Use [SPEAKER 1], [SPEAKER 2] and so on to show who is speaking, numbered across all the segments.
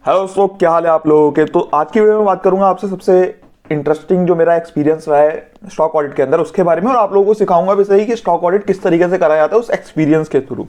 [SPEAKER 1] Hello दोस्तों, क्या हाल है आप लोगों के। तो आज की वीडियो में बात करूंगा आपसे सबसे इंटरेस्टिंग जो मेरा एक्सपीरियंस रहा है स्टॉक ऑडिट के अंदर उसके बारे में, और आप लोगों को सिखाऊंगा भी सही कि स्टॉक ऑडिट किस तरीके से कराया जाता है उस एक्सपीरियंस के थ्रू।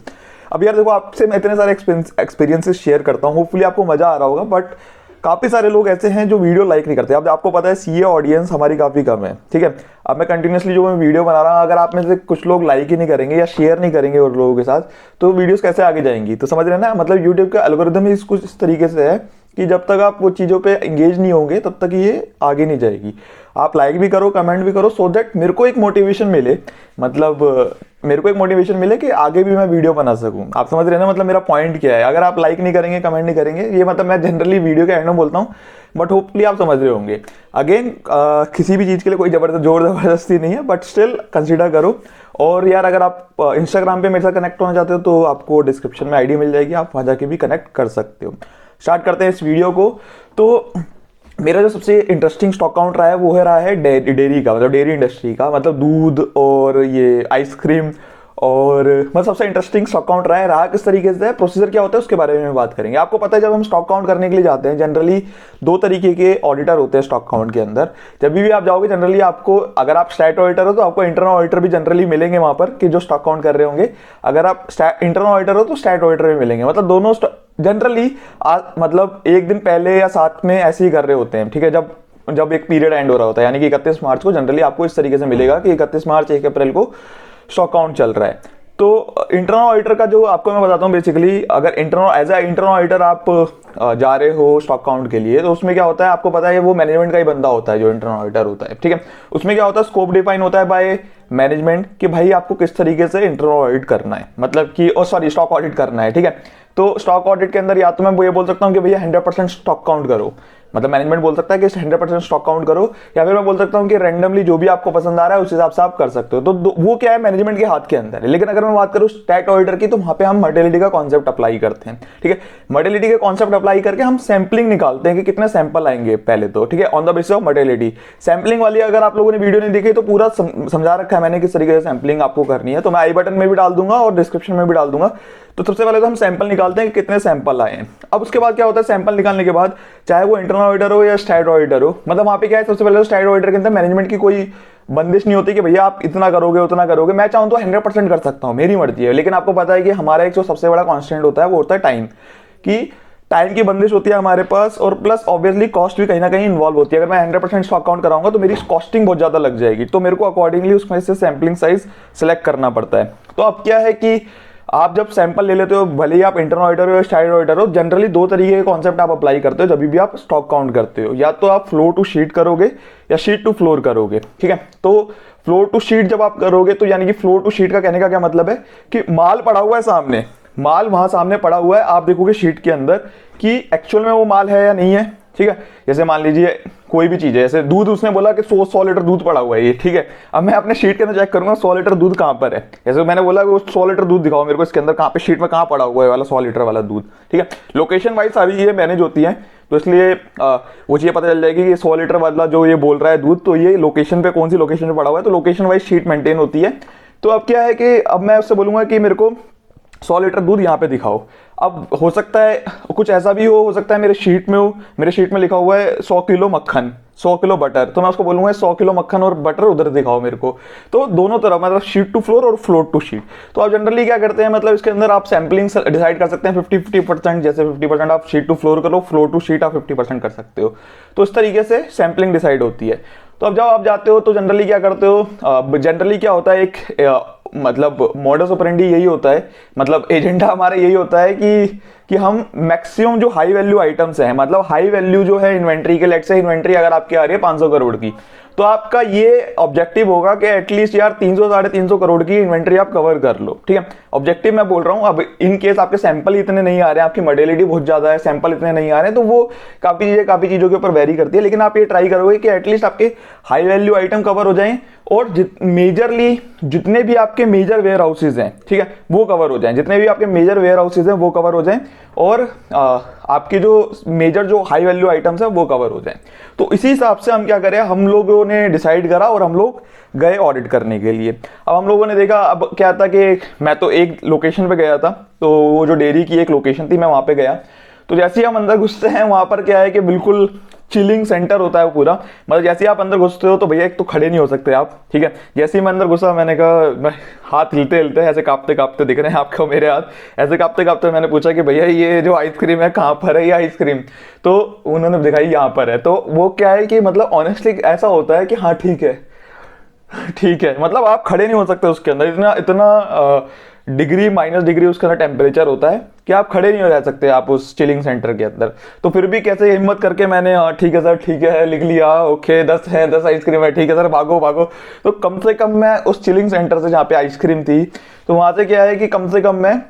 [SPEAKER 1] अब यार देखो, आपसे मैं इतने सारे एक्सपीरियंसेस शेयर करता हूँ, होपफुली आपको मजा आ रहा होगा, बट काफी सारे लोग ऐसे हैं जो वीडियो लाइक नहीं करते। अब आपको पता है सीए ऑडियंस हमारी काफी कम है, ठीक है। अब मैं कंटिन्यूसली जो मैं वीडियो बना रहा हूँ, अगर आप में से कुछ लोग लाइक ही नहीं करेंगे या शेयर नहीं करेंगे और लोगों के साथ, तो वीडियोस कैसे आगे जाएंगी। तो समझ रहे हैं ना, मतलब यूट्यूब का एल्गोरिदम ही कुछ इस तरीके से है कि जब तक आप वो चीज़ों पे एंगेज नहीं होंगे तब तक ये आगे नहीं जाएगी। आप लाइक भी करो, कमेंट भी करो, सो दैट मेरे को एक मोटिवेशन मिले, मतलब मेरे को एक मोटिवेशन मिले कि आगे भी मैं वीडियो बना सकूं। आप समझ रहे हैं ना, मतलब मेरा पॉइंट क्या है। अगर आप लाइक नहीं करेंगे, कमेंट नहीं करेंगे, ये मतलब मैं जनरली वीडियो के एंड में बोलता हूँ, बट होपफुली आप समझ रहे होंगे। अगेन किसी भी चीज़ के लिए कोई जोर जबरदस्ती नहीं है, बट स्टिल कंसिडर करो। और यार अगर आप इंस्टाग्राम पे मेरे साथ कनेक्ट होना चाहते हो तो आपको डिस्क्रिप्शन में आईडी मिल जाएगी, आप वहाँ जाके भी कनेक्ट कर सकते हो। स्टार्ट करते हैं इस वीडियो को। तो मेरा जो सबसे इंटरेस्टिंग स्टॉक काउंट रहा है वो है रहा है डेयरी का, मतलब डेयरी इंडस्ट्री का, मतलब दूध और ये आइसक्रीम, और मतलब सबसे इंटरेस्टिंग स्टॉक काउंट रहा किस तरीके से है, प्रोसीजर क्या होता है उसके बारे में बात करेंगे। आपको पता है जब हम स्टॉक काउंट करने के लिए जाते हैं, जनरली दो तरीके के ऑडिटर होते हैं स्टॉक काउंट के अंदर। जब भी आप जाओगे जनरली आपको, अगर आप स्टैट ऑडिटर हो तो आपको इंटरनल ऑडिटर भी जनरली मिलेंगे वहां पर कि जो स्टॉक काउंट कर रहे होंगे। अगर आप इंटरनल ऑडिटर हो तो स्टैट ऑडिटर भी मिलेंगे, मतलब दोनों जनरली मतलब एक दिन पहले या साथ में ऐसे ही कर रहे होते हैं, ठीक है। जब एक पीरियड एंड हो रहा होता है, यानी कि 31 मार्च को जनरली आपको इस तरीके से मिलेगा कि 31 मार्च 1 अप्रैल को स्टॉक काउंट चल रहा है। तो इंटरनल ऑडिटर का जो आपको मैं बताता हूँ, बेसिकली अगर एज ए इंटरनल ऑडिटर आप जा रहे हो स्टॉक काउंट के लिए, तो उसमें क्या होता है आपको पता है, वो मैनेजमेंट का ही बंदा होता है जो इंटरनल ऑडिटर होता है, ठीक है। उसमें क्या होता है, स्कोप डिफाइन होता है बाय मैनेजमेंट कि भाई आपको किस तरीके से इंटरनल ऑडिट करना है, मतलब कि स्टॉक ऑडिट करना है, ठीक है। तो स्टॉक ऑडिट के अंदर या तो मैं वो ये बोल सकता हूँ कि भैया 100% स्टॉक काउंट करो, मतलब मैनेजमेंट बोल सकता है कि 100% स्टॉक काउंट करो, या फिर मैं बोल सकता हूँ कि रैंडमली जो भी आपको पसंद आ रहा है उस हिसाब से आप कर सकते हो। तो वो क्या है, मैनेजमेंट के हाथ के अंदर है। लेकिन अगर मैं बात करूँ स्टैट ऑडिटर की, तो वहां पे हम मर्टेलिटी का कॉन्सेप्ट अप्लाई करते हैं, ठीक है। मर्टेलिटी के कॉन्सेप्ट अप्लाई करके हम सैंपलिंग निकालते हैं कि कितने सैंपल आएंगे पहले तो, ठीक है, on the basis of mortality. Sampling वाली अगर आप लोगों ने वीडियो नहीं देखी तो पूरा समझा रखा है मैंने किस तरीके से सैंपलिंग आपको करनी है, तो मैं आई बटन में भी डाल दूंगा और डिस्क्रिप्शन में भी डाल दूंगा। तो सबसे पहले तो हम सैंपल निकालते हैं कि कितने सैंपल आए हैं। अब उसके बाद क्या होता है, सैंपल निकालने के बाद चाहे वो इंटरनल ऑडिटर हो या स्टैट ऑडिटर हो, मतलब वहां पे क्या है, सबसे पहले तो स्टैट ऑडिटर के अंदर मैनेजमेंट की कोई बंदिश नहीं होती कि भैया आप इतना करोगे उतना करोगे। मैं चाहूँ तो 100% कर सकता हूँ, मेरी मर्जी है। लेकिन आपको पता है कि हमारा एक जो सबसे बड़ा कॉन्स्टेंट होता है वो होता है टाइम, कि टाइम की बंदिश होती है हमारे पास, और प्लस ऑब्वियसली कॉस्ट भी कहीं ना कहीं इन्वॉल्व होती है। अगर मैं 100% स्टॉक काउंट कराऊंगा तो मेरी कॉस्टिंग बहुत ज्यादा लग जाएगी, तो मेरे को अकॉर्डिंगली उसमें से सैंपलिंग साइज सेलेक्ट करना पड़ता है। तो अब क्या है कि आप जब सैंपल ले लेते हो, भले ही आप इंटरनल ऑडिटर हो या स्टैट ऑडिटर हो, जनरली दो तरीके के कॉन्सेप्ट आप अप्लाई करते हो जब भी आप स्टॉक काउंट करते हो। या तो आप फ्लोर टू शीट करोगे या शीट टू फ्लोर करोगे, ठीक है। तो फ्लोर टू शीट जब आप करोगे, तो यानी कि फ्लोर टू शीट का कहने का क्या मतलब है कि माल पड़ा हुआ है सामने, माल वहां सामने पड़ा हुआ है, आप देखोगे शीट के अंदर कि एक्चुअल में वो माल है या नहीं है, ठीक है। जैसे मान लीजिए कोई भी चीज है, जैसे दूध, उसने बोला कि 100 लीटर दूध पड़ा हुआ है ये, ठीक है। अब मैं अपने शीट के अंदर चेक करूंगा 100 लीटर दूध कहां पर है। जैसे मैंने बोला वो 100 लीटर दूध दिखाओ मेरे को इसके अंदर, कहां पे शीट में कहां पड़ा हुआ है वाला 100 लीटर वाला दूध, ठीक है। लोकेशन वाइज सारी चीजें मैनेज होती हैं, तो इसलिए वो चीज़ पता चल जाएगी कि 100 लीटर वाला जो ये बोल रहा है दूध, तो ये लोकेशन पे कौन सी लोकेशन पे पड़ा हुआ है, तो लोकेशन वाइज शीट मेंटेन होती है। तो अब क्या है कि अब मैं उससे बोलूंगा कि मेरे को 100 लीटर दूध यहाँ पे दिखाओ। अब हो सकता है कुछ ऐसा भी हो सकता है मेरे शीट में लिखा हुआ है 100 किलो मक्खन, 100 किलो बटर, तो मैं उसको बोलूंगा 100 किलो मक्खन और बटर उधर दिखाओ मेरे को। तो दोनों तरफ, मतलब शीट टू फ्लोर और फ्लोर टू शीट। तो आप जनरली क्या करते हैं, मतलब इसके अंदर आप सैंपलिंग डिसाइड कर सकते हैं 50-50%, जैसे 50% आप शीट टू फ्लोर करो, फ्लोर टू शीट आप 50% कर सकते हो। तो इस तरीके से सैंपलिंग डिसाइड होती है। तो अब जब आप जाते हो तो जनरली क्या करते हो, जनरली क्या होता है, एक मतलब मॉडस ऑपरेंडी यही होता है, मतलब एजेंडा हमारा यही होता है कि हम मैक्सिमम जो हाई वैल्यू आइटम्स हैं, मतलब हाई वैल्यू जो है इन्वेंट्री के, लेट से इन्वेंट्री अगर आपकी आ रही है 500 करोड़ की, तो आपका ये ऑब्जेक्टिव होगा कि एटलीस्ट यार 300-350 करोड़ की इन्वेंट्री आप कवर कर लो, ठीक है। ऑब्जेक्टिव मैं बोल रहा हूं। अब इन केस आपके सैंपल इतने नहीं आ रहे हैं, आपकी मॉडलिटी बहुत ज्यादा है, सैंपल इतने नहीं आ रहे हैं, तो वो काफी चीजों के ऊपर वेरी करती है। लेकिन आप ये ट्राई करोगे कि एटलीस्ट आपके हाई वैल्यू आइटम कवर हो जाएं, और मेजरली जितने भी आपके मेजर वेयर हाउसेज हैं, ठीक है, वो कवर हो जाएं, जितने भी आपके मेजर वेयर हाउसेज हैं वो कवर हो जाएं, और आपके जो मेजर जो हाई वैल्यू आइटम्स हैं वो कवर हो जाएं। तो इसी हिसाब से हम क्या करें, हम लोगों ने डिसाइड करा और हम लोग गए ऑडिट करने के लिए। अब हम लोगों ने देखा, अब क्या था कि मैं तो एक लोकेशन पे गया था, तो वो जो डेयरी की एक लोकेशन थी, मैं वहां पे गया। तो जैसे ही हम अंदर घुसते हैं वहाँ पर क्या है कि बिल्कुल चिलिंग सेंटर होता है वो पूरा, मतलब जैसे ही आप अंदर घुसते हो तो भैया एक तो खड़े नहीं हो सकते आप, ठीक है। जैसे ही मैं अंदर घुसा मैंने कहा, मैं हाथ हिलते हिलते ऐसे कांपते कांपते दिख रहे हैं आपको मेरे हाथ, ऐसे कांपते कांपते मैंने पूछा कि भैया ये जो आइसक्रीम है कहाँ पर है ये आइसक्रीम, तो उन्होंने दिखाई यहाँ पर है। तो वो क्या है कि मतलब ऑनेस्टली ऐसा होता है कि हाँ ठीक है ठीक है, मतलब आप खड़े नहीं हो सकते उसके अंदर, इतना इतना डिग्री माइनस डिग्री उसका ना टेम्परेचर होता है कि आप खड़े नहीं हो रह सकते आप उस चिलिंग सेंटर के अंदर। तो फिर भी कैसे हिम्मत करके मैंने ठीक है सर ठीक है लिख लिया, ओके 10 है 10 आइसक्रीम है, ठीक है सर भागो भागो। तो कम से कम मैं उस चिलिंग सेंटर से जहाँ पे आइसक्रीम थी, तो वहाँ से क्या है कि कम से कम मैं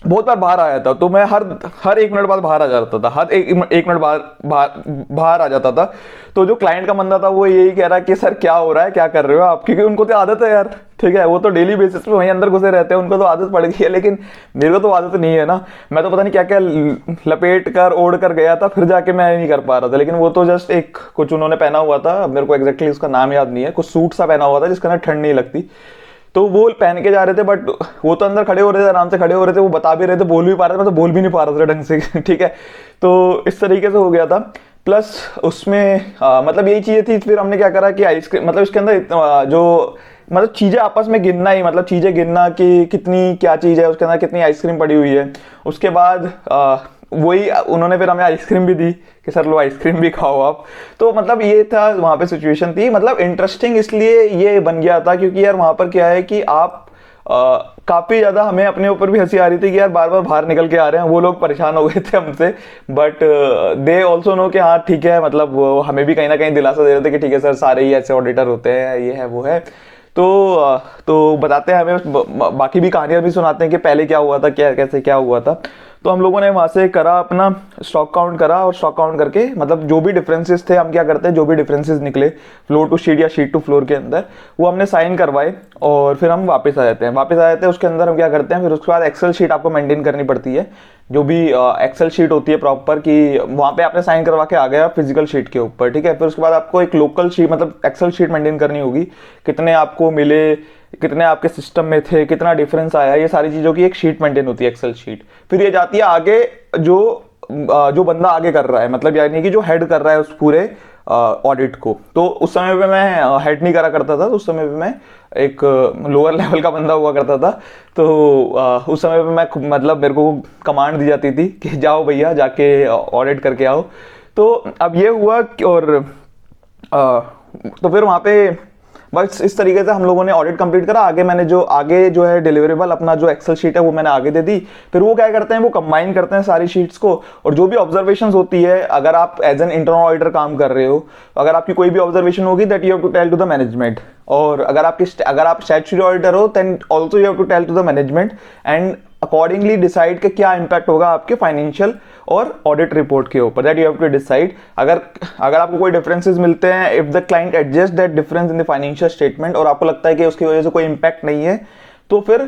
[SPEAKER 1] बहुत बार बाहर आया था, तो मैं हर 1 मिनट बाद बाहर आ जाता था, हर एक मिनट बाहर आ जाता था। तो जो क्लाइंट का बंदा था वो यही कह रहा कि सर क्या हो रहा है, क्या कर रहे हो आप, क्योंकि उनको तो आदत है यार, ठीक है, वो तो डेली बेसिस पे वहीं अंदर घुसे रहते हैं, उनको तो आदत पड़ गई है, लेकिन मेरे को तो आदत नहीं है ना। मैं तो पता नहीं क्या क्या लपेट कर ओढ़ कर गया था, फिर जाके मैं नहीं कर पा रहा था। लेकिन वो तो जस्ट एक कुछ उन्होंने पहना हुआ था, मेरे को एग्जैक्टली उसका नाम याद नहीं है, कुछ सूट सा पहना हुआ था जिसका ना ठंड नहीं लगती, तो वो पहन के जा रहे थे। बट वो तो अंदर खड़े हो रहे थे, आराम से खड़े हो रहे थे, वो बता भी रहे थे, बोल भी पा रहे थे, मैं तो बोल भी नहीं पा रहा था ढंग से ठीक है। तो इस तरीके से हो गया था। प्लस उसमें मतलब यही चीज़ें थी। फिर हमने क्या करा कि आइसक्रीम मतलब इसके अंदर जो मतलब चीज़ें आपस में गिनना ही, मतलब चीज़ें गिनना कि कितनी क्या चीज़ है उसके अंदर, कितनी आइसक्रीम पड़ी हुई है। उसके बाद वही उन्होंने फिर हमें आइसक्रीम भी दी कि सर लो आइसक्रीम भी खाओ आप। तो मतलब ये था वहाँ पे सिचुएशन थी। मतलब इंटरेस्टिंग इसलिए ये बन गया था क्योंकि यार वहाँ पर क्या है कि आप काफ़ी ज़्यादा हमें अपने ऊपर भी हंसी आ रही थी कि यार बार बार बाहर निकल के आ रहे हैं, वो लोग परेशान हो गए थे हमसे, बट दे ऑल्सो नो कि हाँ ठीक है, मतलब वो हमें भी कहीं ना कहीं दिलासा दे रहे थे कि ठीक है सर सारे ही ऐसे ऑडिटर होते हैं, ये है वो है। तो बताते हैं हमें, बाकी भी कहानियां भी सुनाते हैं कि पहले क्या हुआ था, क्या कैसे क्या हुआ था। तो हम लोगों ने वहाँ से करा अपना स्टॉक काउंट करा, और स्टॉक काउंट करके मतलब जो भी डिफरेंसेस थे, हम क्या करते हैं जो भी डिफरेंसेस निकले फ्लोर टू शीट या शीट टू फ्लोर के अंदर, वो हमने साइन करवाए और फिर हम वापस आ जाते हैं। उसके अंदर हम क्या करते हैं, फिर उसके बाद एक्सेल शीट आपको मेंटेन करनी पड़ती है, जो भी एक्सेल शीट होती है प्रॉपर, कि वहाँ पे आपने साइन करवा के आ गया फिजिकल शीट के ऊपर, ठीक है। फिर उसके बाद आपको एक लोकल शीट मतलब एक्सेल शीट मेंटेन करनी होगी, कितने आपको मिले, कितने आपके सिस्टम में थे, कितना डिफरेंस आया, ये सारी चीज़ों की एक शीट मेंटेन होती है एक्सेल शीट। फिर ये जाती है आगे, जो बंदा आगे कर रहा है, मतलब यानी कि जो हेड कर रहा है उस पूरे ऑडिट को। तो उस समय पे मैं हेड नहीं करा करता था, तो उस समय पे मैं एक लोअर लेवल का बंदा हुआ करता था। तो उस समय पे मैं मतलब मेरे को कमांड दी जाती थी कि जाओ भैया जाके ऑडिट करके आओ। तो अब ये हुआ और तो फिर वहाँ पे बस इस तरीके से हम लोगों ने ऑडिट कंप्लीट करा। आगे जो है डिलीवरेबल अपना जो एक्सेल शीट है वो मैंने आगे दे दी। फिर वो क्या करते हैं, वो कंबाइन करते हैं सारी शीट्स को, और जो भी ऑब्जर्वेशंस होती है, अगर आप एज एन इंटरनल ऑडिटर काम कर रहे हो, अगर आपकी कोई भी ऑब्जर्वेशन होगी that you have to tell to the management. और अगर आप स्टैट्यूटरी ऑडिटर हो then also you have to tell to the management and accordingly decide कि क्या इंपैक्ट होगा आपके फाइनेंशियल और ऑडिट रिपोर्ट के ऊपर, that you have to decide. अगर आपको कोई डिफरेंसेस मिलते हैं, if the client adjust that difference in the financial statement, और आपको लगता है कि उसकी वजह से कोई इंपैक्ट नहीं है, तो फिर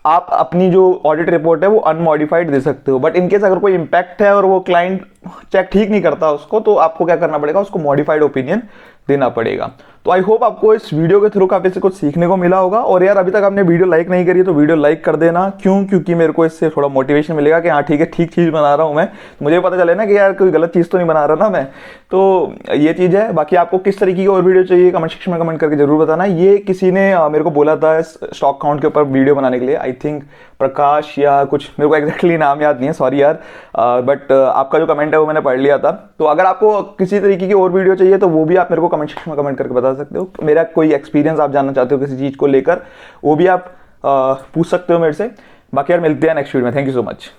[SPEAKER 1] आप अपनी जो ऑडिट रिपोर्ट है वो अनमॉडिफाइड दे सकते हो। बट इनकेस अगर कोई इंपैक्ट है और वो क्लाइंट चेक ठीक नहीं करता उसको, तो आपको क्या करना पड़ेगा, उसको मॉडिफाइड ओपिनियन देना पड़ेगा। तो आई होप आपको इस वीडियो के थ्रू काफी से कुछ सीखने को मिला होगा। और यार अभी तक आपने वीडियो लाइक नहीं करी है तो वीडियो लाइक कर देना। क्योंकि मेरे को इससे थोड़ा मोटिवेशन मिलेगा कि हाँ ठीक है, ठीक चीज़ बना रहा हूँ मैं, तो मुझे पता चले ना कि यार कोई गलत चीज़ तो नहीं बना रहा ना मैं। तो ये चीज़ है। बाकी आपको किस तरीके की और वीडियो चाहिए कमेंट सेक्शन में कमेंट करके जरूर बताना। ये किसी ने मेरे को बोला था स्टॉक काउंट के ऊपर वीडियो बनाने के लिए, आई थिंक प्रकाश या कुछ, मेरे को एग्जैक्टली नाम याद नहीं है, सॉरी यार। बट आपका जो कमेंट है वो मैंने पढ़ लिया था। तो अगर आपको किसी तरीके की और वीडियो चाहिए तो वो भी आप मेरे को कमेंट सेक्शन में कमेंट करके बता सकते हो। मेरा कोई एक्सपीरियंस आप जानना चाहते हो किसी चीज़ को लेकर, वो भी आप पूछ सकते हो मेरे से। बाकी यार मिलते हैं नेक्स्ट वीडियो में। Thank you so much.